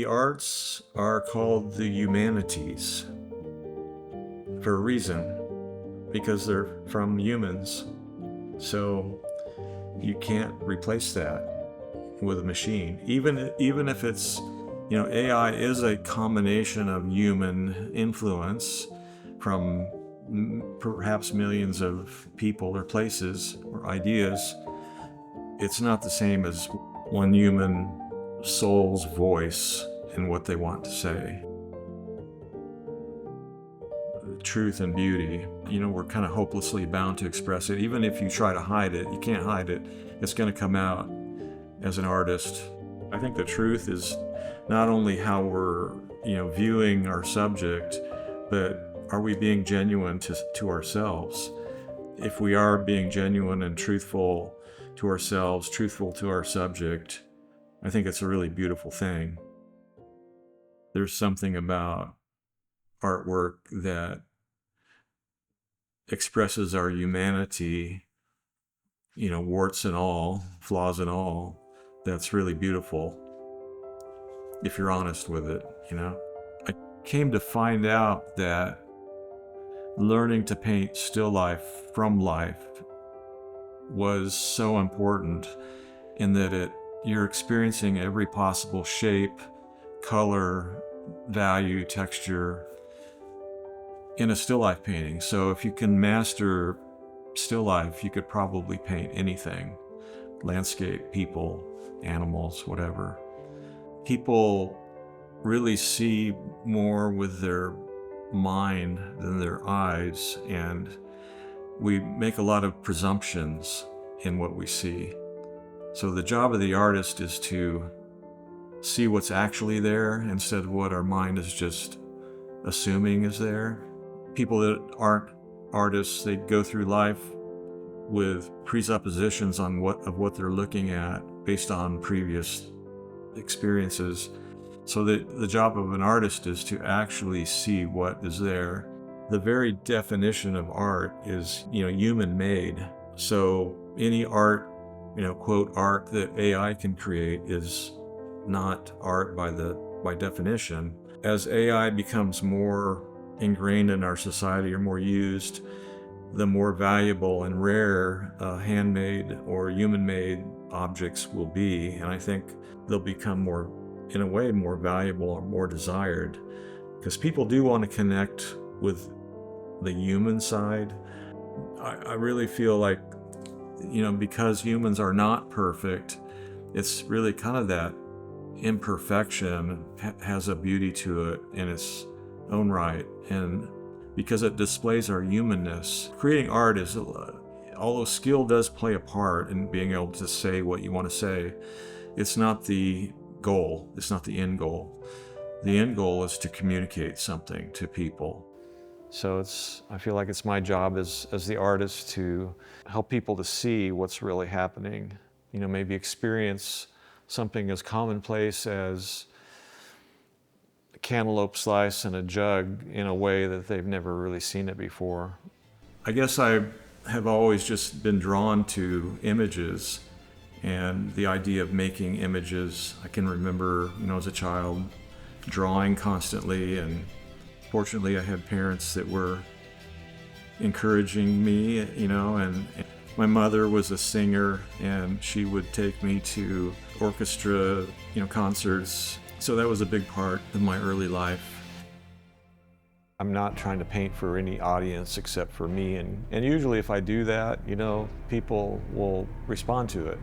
The arts are called the humanities for a reason, because they're from humans. So you can't replace that with a machine. Even if it's, AI is a combination of human influence from perhaps millions of people or places or ideas. It's not the same as one human soul's voice in what they want to say. Truth and beauty, we're kind of hopelessly bound to express it. Even if you try to hide it, you can't hide it. It's going to come out as an artist. I think the truth is not only how we're, viewing our subject, but are we being genuine to ourselves? If we are being genuine and truthful to ourselves, truthful to our subject, I think it's a really beautiful thing. There's something about artwork that expresses our humanity, warts and all, flaws and all, that's really beautiful, if you're honest with it, I came to find out that learning to paint still life from life was so important in that you're experiencing every possible shape, color, value, texture in a still life painting. So if you can master still life, you could probably paint anything: landscape, people, animals, whatever. People really see more with their mind than their eyes, and we make a lot of presumptions in what we see. So the job of the artist is to see what's actually there instead of what our mind is just assuming is there. People that aren't artists, they go through life with presuppositions on what they're looking at based on previous experiences. So the job of an artist is to actually see what is there. The very definition of art is, human made. So any art, quote, art that AI can create is not art by definition. As AI becomes more ingrained in our society or more used, the more valuable and rare handmade or human-made objects will be. And I think they'll become more, in a way, more valuable or more desired, because people do want to connect with the human side. I really feel like, because humans are not perfect, it's really kind of that imperfection has a beauty to it in its own right, and because it displays our humanness. Creating art is, although skill does play a part in being able to say what you want to say, it's not the goal, it's not the end goal. The end goal is to communicate something to people. So I feel like it's my job as the artist to help people to see what's really happening, maybe experience something as commonplace as a cantaloupe slice in a jug in a way that they've never really seen it before. I guess I have always just been drawn to images and the idea of making images. I can remember, as a child, drawing constantly, and fortunately I had parents that were encouraging me, and my mother was a singer, and she would take me to orchestra, concerts. So that was a big part of my early life. I'm not trying to paint for any audience except for me, and usually if I do that, people will respond to it.